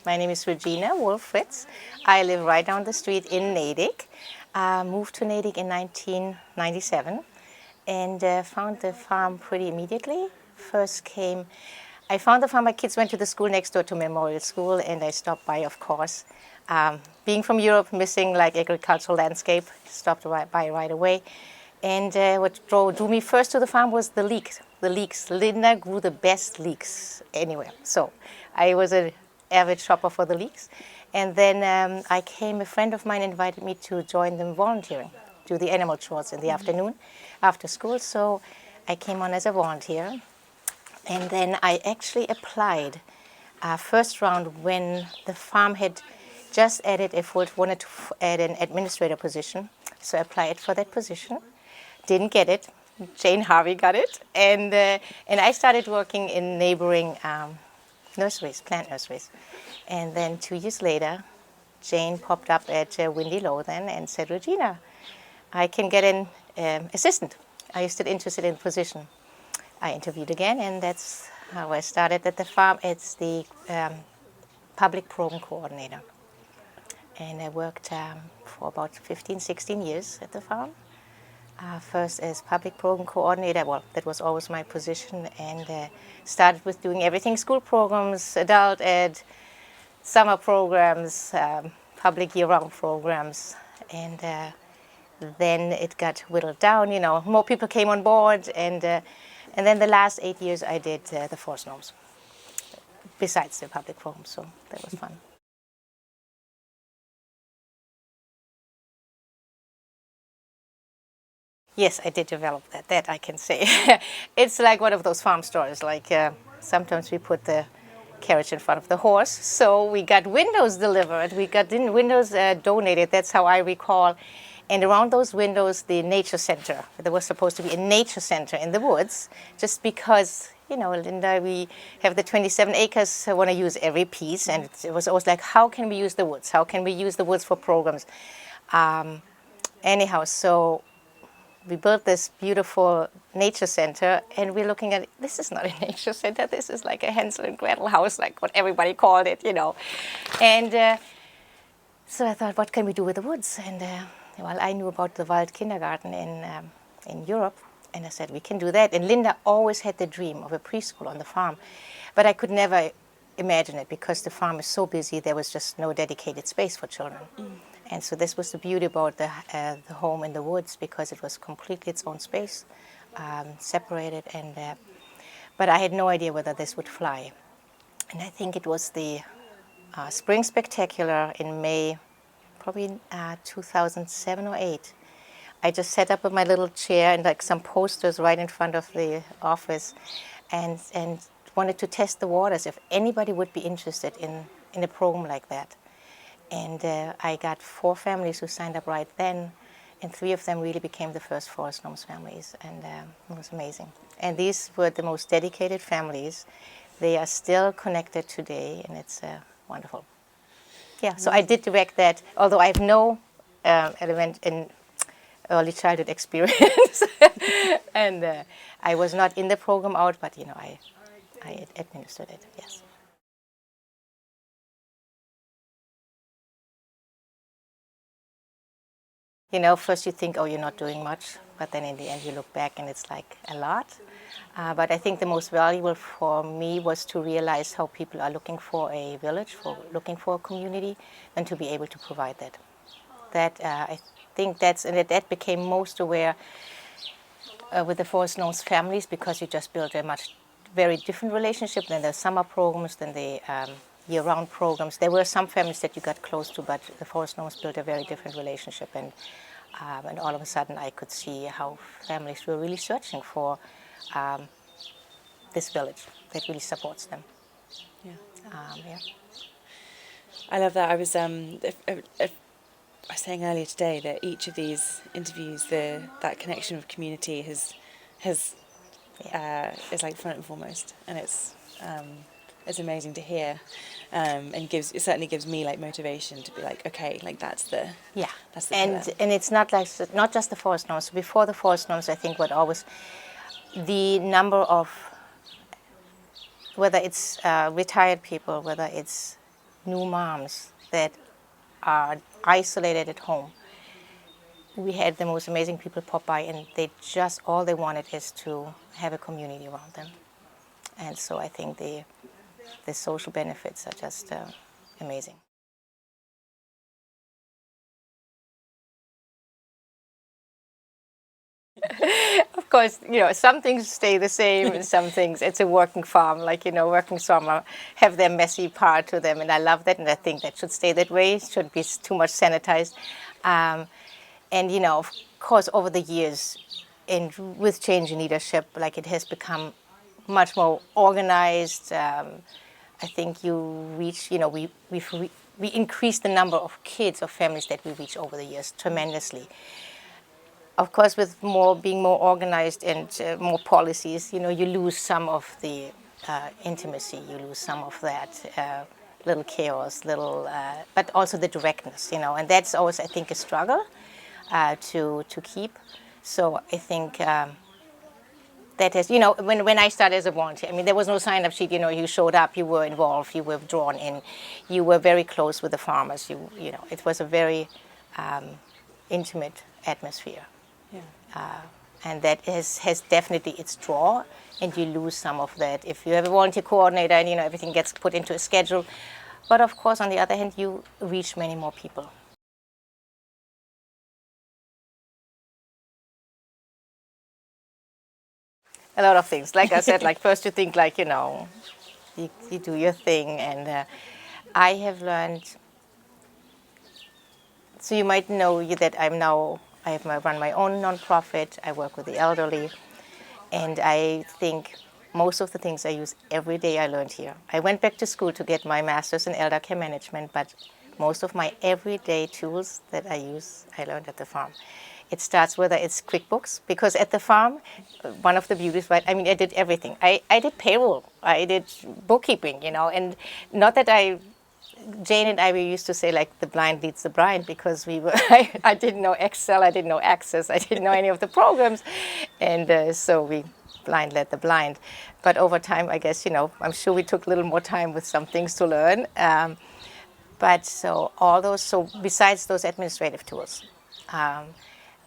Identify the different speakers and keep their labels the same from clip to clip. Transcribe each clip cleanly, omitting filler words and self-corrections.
Speaker 1: My name is Regina Wolf Fritz. I live right down the street in Natick. Moved to Natick in 1997 and found the farm pretty immediately. I found the farm, my kids went to the school next door to Memorial School, and I stopped by, of course. Being from Europe, missing like agricultural landscape, stopped by right away. And what drew me first to the farm was the leeks. The leeks. Linda grew the best leeks anywhere. So I was an avid shopper for the leeks. And then a friend of mine invited me to join them volunteering, do the animal chores in the afternoon after school. So I came on as a volunteer. And then I actually applied first round when the farm had just wanted to add an administrator position. So I applied for that position. Didn't get it. Jane Harvey got it. And I started working in neighboring nurseries, plant nurseries. And then 2 years later, Jane popped up at Windy Low then and said, Regina, I can get an assistant. Are you still interested in the position? I interviewed again, and that's how I started at the farm. It's the public program coordinator. And I worked for about 15, 16 years at the farm. First as public program coordinator, well, that was always my position, and started with doing everything, school programs, adult ed, summer programs, public year-round programs, and then it got whittled down, more people came on board, and then the last 8 years I did the Forest Gnomes, besides the public programs, so that was fun. Yes, I did develop that I can say. It's like one of those farm stories, like sometimes we put the carriage in front of the horse. So we got windows delivered, we got windows donated, that's how I recall. And around those windows, the nature center. There was supposed to be a nature center in the woods, just because, Linda, we have the 27 acres, I want to use every piece. And it was always like, how can we use the woods? How can we use the woods for programs? Anyhow, so we built this beautiful nature center, and we're looking at, this is not a nature center, this is like a Hansel and Gretel house, like what everybody called it, And so I thought, what can we do with the woods? And well, I knew about the wild kindergarten in Europe, and I said, we can do that. And Linda always had the dream of a preschool on the farm, but I could never imagine it because the farm is so busy, there was just no dedicated space for children. And so this was the beauty about the home in the woods, because it was completely its own space, separated. But I had no idea whether this would fly. And I think it was the Spring Spectacular in May, probably 2007 or 8. I just sat up in my little chair and like some posters right in front of the office, and wanted to test the waters if anybody would be interested in a program like that. And I got 4 families who signed up right then, and 3 of them really became the first Forest Gnomes families, and it was amazing. And these were the most dedicated families. They are still connected today, and it's wonderful. Yeah, so I did direct that, although I have no element in early childhood experience. And I was not in the program out, but I administered it, yes. First you think, oh, you're not doing much, but then in the end you look back and it's like a lot. But I think the most valuable for me was to realize how people are looking for a village, looking for a community, and to be able to provide that. I think that became most aware with the Forest Gnomes families, because you just built a very different relationship than the summer programs, than the year-round programs. There were some families that you got close to, but the Forest Gnomes built a very different relationship, and all of a sudden I could see how families were really searching for this village that really supports them.
Speaker 2: Yeah.
Speaker 1: Yeah.
Speaker 2: I love that. I was saying earlier today that each of these interviews, that connection with community is like front and foremost, and it's amazing to hear, and it certainly gives me like motivation to be like, okay, like that's the
Speaker 1: and it's not just the Forest Gnomes. Before the Forest Gnomes, I think the number of, whether it's retired people, whether it's new moms that are isolated at home. We had the most amazing people pop by, and they just, all they wanted is to have a community around them. And so I think the social benefits are just amazing. Of course, some things stay the same, and some things, it's a working farm, like, working farmers have their messy part to them, and I love that, and I think that should stay that way. It shouldn't be too much sanitized. And, of course, over the years, and with change in leadership, like, it has become much more organized. I think you reach, we increased the number of kids or families that we reach over the years tremendously. Of course, with being more organized and more policies, you lose some of the intimacy, you lose some of that little chaos, but also the directness, and that's always, I think, a struggle to keep. So I think that has, when I started as a volunteer, I mean, there was no sign-up sheet. You showed up, you were involved, you were drawn in, you were very close with the farmers. It was a very intimate atmosphere.
Speaker 2: Yeah.
Speaker 1: And that has definitely its draw, and you lose some of that if you have a volunteer coordinator and everything gets put into a schedule. But of course, on the other hand, you reach many more people. A lot of things. Like I said, like first you think like, you do your thing, and I have learned. So you might know that I run my own nonprofit. I work with the elderly, and I think most of the things I use every day I learned here. I went back to school to get my master's in elder care management, but most of my everyday tools that I use, I learned at the farm. It starts whether it's QuickBooks, because at the farm, one of the beauties, right? I mean, I did everything. I did payroll, I did bookkeeping, and not that Jane and I, we used to say like the blind leads the blind, because I didn't know Excel, I didn't know Access, I didn't know any of the programs, and so we blind led the blind. But over time, I guess, I'm sure we took a little more time with some things to learn. But so besides those administrative tools,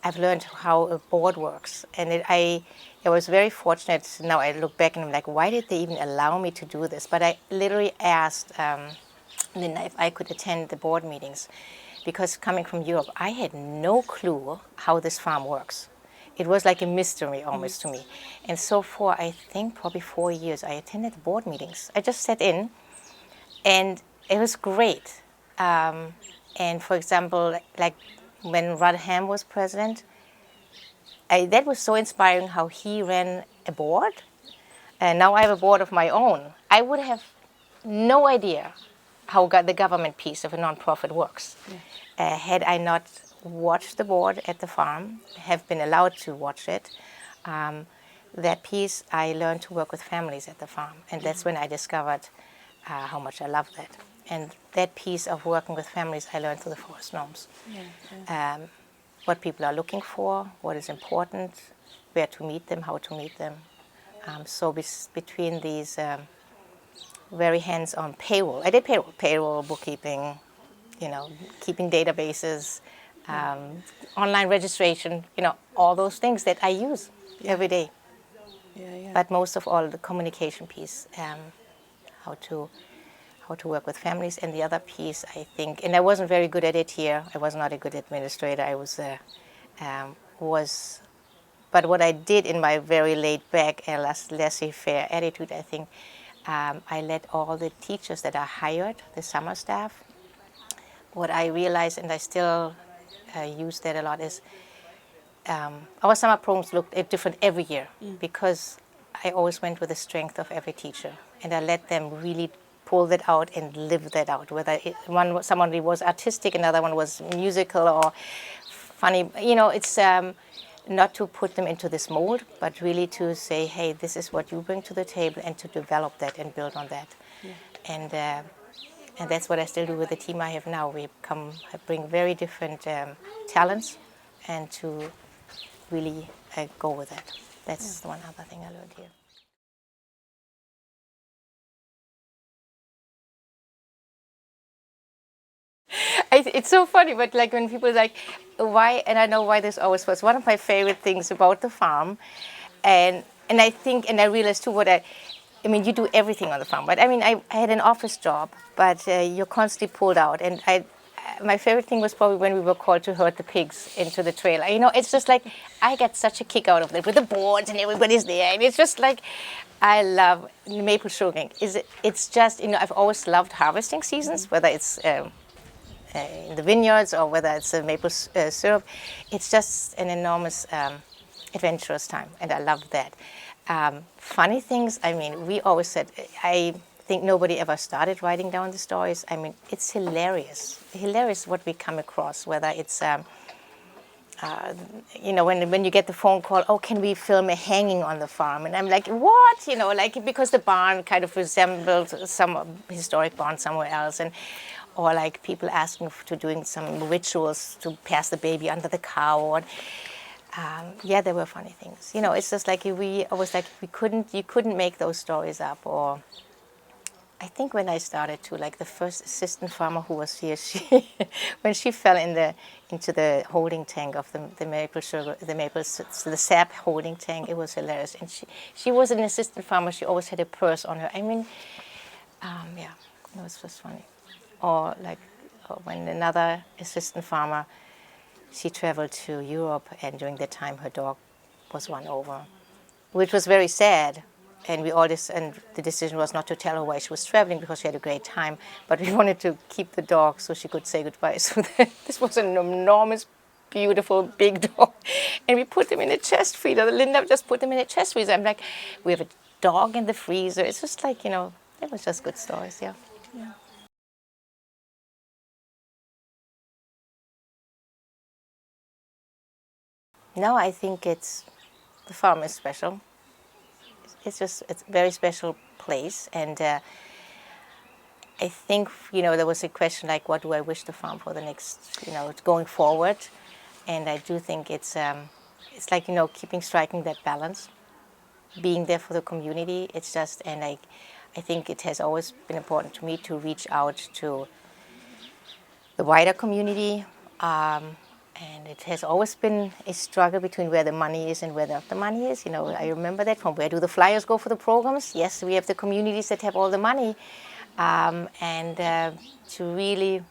Speaker 1: I've learned how a board works, and I was very fortunate. Now I look back and I'm like, why did they even allow me to do this? But I literally asked Linda if I could attend the board meetings, because coming from Europe, I had no clue how this farm works. It was like a mystery almost to me. And so for, I think, probably 4 years, I attended the board meetings. I just sat in, and it was great. And for example, like when Rod Ham was president, that was so inspiring how he ran a board. And now I have a board of my own. I would have no idea how the government piece of a nonprofit works. Yeah. Had I not watched the board at the farm, have been allowed to watch it, that piece, I learned to work with families at the farm. And that's when I discovered how much I love that. And that piece of working with families, I learned through the Forest Gnomes. Yeah. What people are looking for, what is important, where to meet them, how to meet them. So between these very hands-on payroll, I did payroll, bookkeeping, keeping databases, online registration, all those things that I use every day.
Speaker 2: Yeah.
Speaker 1: But most of all, the communication piece, how to work with families, and the other piece, I think, and I wasn't very good at it here. I was not a good administrator. I but what I did in my very laid back and laissez-faire attitude, I think, I let all the teachers that are hired, the summer staff. What I realized, and I still use that a lot, is our summer programs looked different every year, because I always went with the strength of every teacher, and I let them really pull that out and live that out. Whether someone was artistic, another one was musical or funny, it's not to put them into this mold, but really to say, hey, this is what you bring to the table, and to develop that and build on that. Yeah. And that's what I still do with the team I have now. I bring very different talents, and to really go with that. That's one other thing I learned here. It's so funny, but like when people like, why, and I know why this always was one of my favorite things about the farm, and I think, and I realized too I mean, you do everything on the farm, but I mean, I had an office job, but you're constantly pulled out, and my favorite thing was probably when we were called to herd the pigs into the trailer. You know, it's just like, I get such a kick out of it with the boards and everybody's there, and it's just like, I love maple sugaring. It's just, you know, I've always loved harvesting seasons, whether it's in the vineyards or whether it's a maple syrup. It's just an enormous adventurous time, and I love that. Funny things, I mean, we always said, I think nobody ever started writing down the stories. I mean, it's hilarious. Hilarious what we come across, whether it's, you know, when you get the phone call, oh, can we film a hanging on the farm? And I'm like, what? You know, like, because the barn kind of resembled some historic barn somewhere else. Or like people asking to doing some rituals to pass the baby under the cow. And, yeah, there were funny things. You know, it's just like we always like you couldn't make those stories up. Or I think when I started to, like the first assistant farmer who was here, she when she fell into the holding tank of the maple sugar, the sap holding tank, it was hilarious. And she was an assistant farmer. She always had a purse on her. I mean, yeah, it was just funny. Or like when another assistant farmer, she traveled to Europe, and during that time her dog was run over, which was very sad. And and the decision was not to tell her why she was traveling, because she had a great time, but we wanted to keep the dog so she could say goodbye. So this was an enormous, beautiful, big dog, and we put him in a chest freezer. Linda just put him in a chest freezer. I'm like, we have a dog in the freezer. It's just like, you know, it was just good stories, yeah.
Speaker 2: Yeah.
Speaker 1: No, I think the farm is special. It's a very special place, and I think, you know, there was a question like, what do I wish the farm for the next, you know, going forward, and I do think it's like, you know, striking that balance, being there for the community. It's just, and I think it has always been important to me to reach out to the wider community. And it has always been a struggle between where the money is and where the money is. You know, I remember that from where do the flyers go for the programs? Yes, we have the communities that have all the money. And to really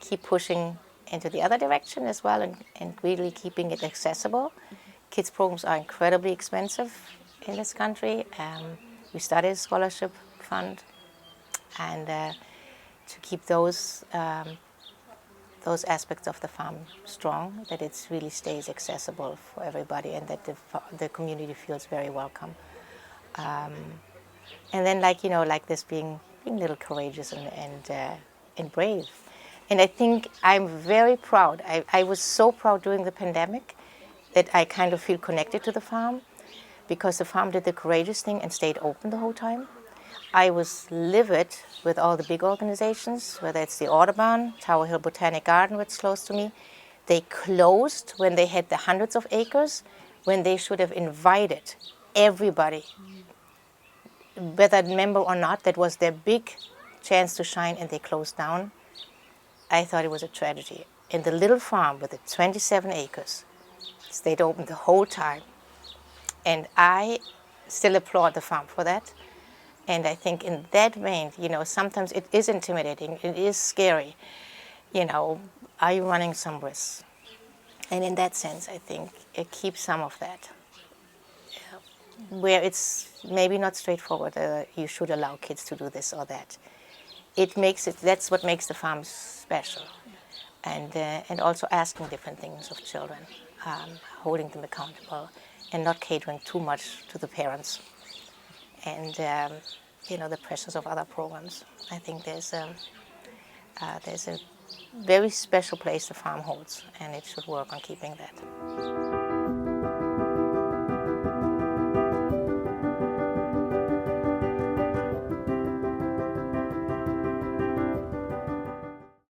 Speaker 1: keep pushing into the other direction as well, and really keeping it accessible. Kids programs are incredibly expensive in this country. We started a scholarship fund, and to keep those aspects of the farm strong, that it really stays accessible for everybody, and that the community feels very welcome. And then, like, you know, like this being a little courageous and brave. And I think I'm very proud. I was so proud during the pandemic that I kind of feel connected to the farm, because the farm did the courageous thing and stayed open the whole time. I was livid with all the big organizations, whether it's the Audubon, Tower Hill Botanic Garden, which is close to me. They closed when they had the hundreds of acres, when they should have invited everybody, whether member or not. That was their big chance to shine, and they closed down. I thought it was a tragedy. And the little farm with the 27 acres stayed open the whole time. And I still applaud the farm for that. And I think in that vein, you know, sometimes it is intimidating, it is scary. You know, are you running some risks? And in that sense, I think it keeps some of that. Where it's maybe not straightforward, you should allow kids to do this or that. That's what makes the farm special. And also asking different things of children, holding them accountable, and not catering too much to the parents. And you know, the pressures of other programs. I think there's a very special place the farm holds, and it should work on keeping that.